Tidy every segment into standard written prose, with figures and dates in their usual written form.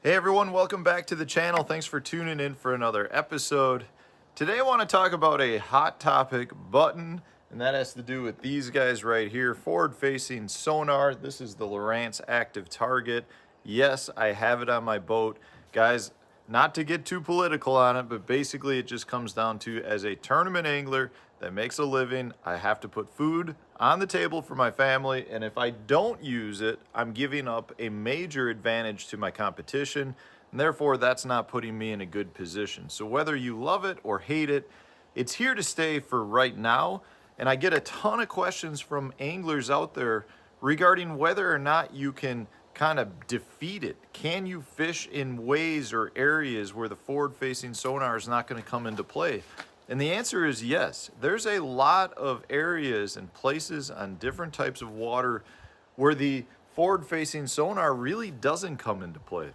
Hey everyone, welcome back to the channel. Thanks for tuning in for another episode. Today I want to talk about a hot topic button, and that has to do with these guys right here, forward-facing sonar. This is the Lowrance Active Target. Yes, I have it on my boat. Guys, not to get too political on it, but basically it just comes down to, as a tournament angler that makes a living, I have to put food on the table for my family, and if I don't use it, I'm giving up a major advantage to my competition, and therefore that's not putting me in a good position. So whether you love it or hate it, it's here to stay for right now, and I get a ton of questions from anglers out there regarding whether or not you can kind of defeat it. Can you fish in ways or areas where the forward-facing sonar is not going to come into play? And the answer is yes. There's a lot of areas and places on different types of water where the forward-facing sonar really doesn't come into play.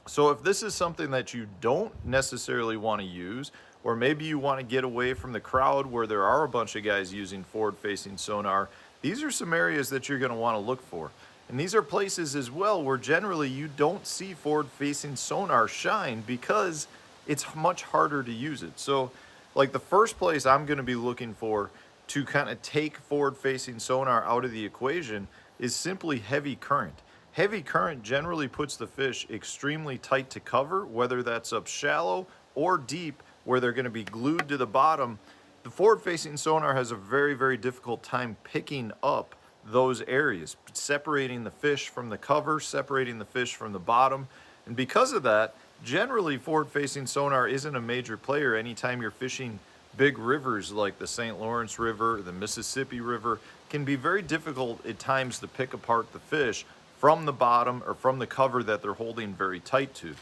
So if this is something that you don't necessarily want to use, or maybe you want to get away from the crowd where there are a bunch of guys using forward-facing sonar, these are some areas that you're going to want to look for. And these are places as well where generally you don't see forward-facing sonar shine because it's much harder to use it. So like the first place I'm going to be looking for to kind of take forward-facing sonar out of the equation is simply heavy current. Heavy current generally puts the fish extremely tight to cover, whether that's up shallow or deep where they're going to be glued to the bottom. The forward-facing sonar has a very, very difficult time picking up those areas, separating the fish from the cover, separating the fish from the bottom. And because of that, generally forward-facing sonar isn't a major player anytime you're fishing big rivers like the St. Lawrence River, the Mississippi River. It can be very difficult at times to pick apart the fish from the bottom or from the cover that they're holding very tight to.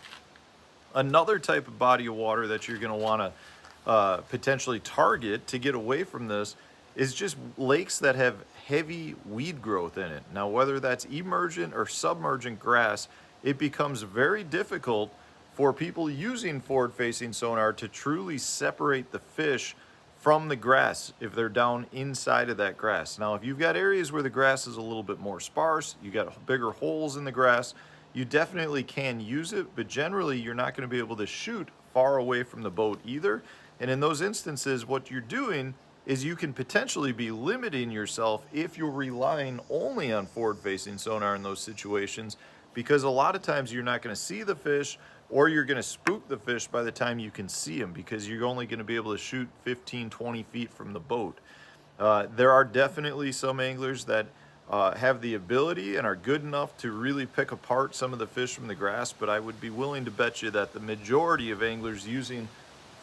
Another type of body of water that you're going to want to potentially target to get away from this is just lakes that have heavy weed growth in it. Now, whether that's emergent or submergent grass, it becomes very difficult for people using forward-facing sonar to truly separate the fish from the grass if they're down inside of that grass. Now, if you've got areas where the grass is a little bit more sparse, you got bigger holes in the grass, you definitely can use it, but generally you're not going to be able to shoot far away from the boat either. And in those instances, what you're doing is you can potentially be limiting yourself if you're relying only on forward-facing sonar in those situations, because a lot of times you're not going to see the fish, or you're going to spook the fish by the time you can see them because you're only going to be able to shoot 15, 20 feet from the boat. There are definitely some anglers that have the ability and are good enough to really pick apart some of the fish from the grass, but I would be willing to bet you that the majority of anglers using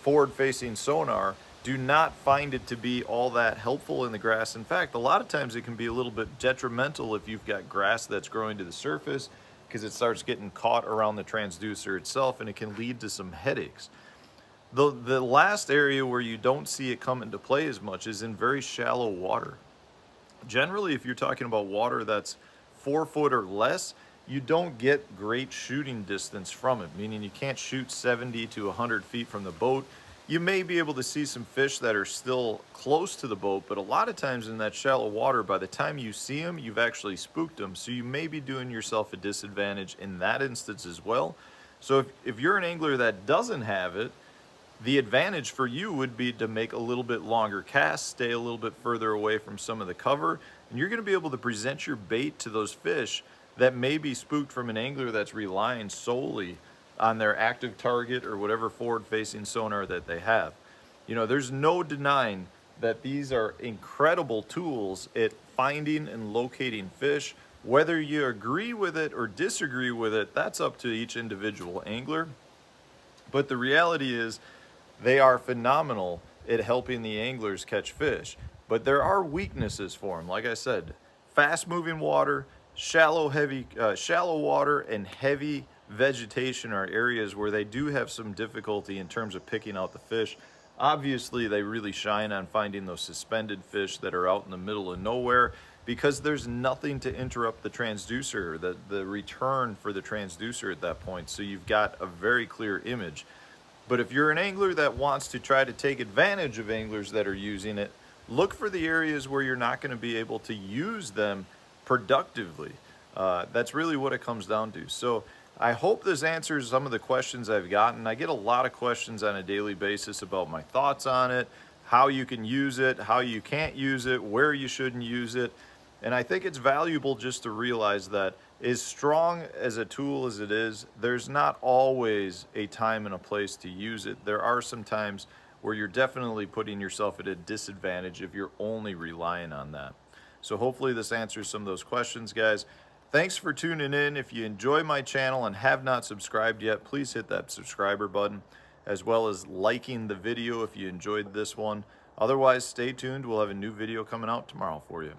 forward-facing sonar do not find it to be all that helpful in the grass. In fact, a lot of times it can be a little bit detrimental if you've got grass that's growing to the surface, because it starts getting caught around the transducer itself and it can lead to some headaches. The last area where you don't see it come into play as much is in very shallow water. Generally, if you're talking about water that's 4 foot or less, you don't get great shooting distance from it, meaning you can't shoot 70 to 100 feet from the boat. You may be able to see some fish that are still close to the boat, but a lot of times in that shallow water, by the time you see them, you've actually spooked them. So you may be doing yourself a disadvantage in that instance as well. So if you're an angler that doesn't have it, the advantage for you would be to make a little bit longer casts, stay a little bit further away from some of the cover, and you're going to be able to present your bait to those fish that may be spooked from an angler that's relying solely on their active target or whatever forward-facing sonar that they have. You know, there's no denying that these are incredible tools at finding and locating fish. Whether you agree with it or disagree with it, that's up to each individual angler. But the reality is they are phenomenal at helping the anglers catch fish. But there are weaknesses for them. Like I said, fast-moving water, shallow water, and heavy vegetation are areas where they do have some difficulty in terms of picking out the fish. Obviously, they really shine on finding those suspended fish that are out in the middle of nowhere because there's nothing to interrupt the transducer, the return for the transducer at that point. So you've got a very clear image. But if you're an angler that wants to try to take advantage of anglers that are using it, look for the areas where you're not going to be able to use them productively. That's really what it comes down to. So I hope this answers some of the questions I've gotten. I get a lot of questions on a daily basis about my thoughts on it, how you can use it, how you can't use it, where you shouldn't use it. And I think it's valuable just to realize that as strong as a tool as it is, there's not always a time and a place to use it. There are some times where you're definitely putting yourself at a disadvantage if you're only relying on that. So hopefully this answers some of those questions, guys. Thanks for tuning in. If you enjoy my channel and have not subscribed yet, please hit that subscriber button, as well as liking the video if you enjoyed this one. Otherwise, stay tuned. We'll have a new video coming out tomorrow for you.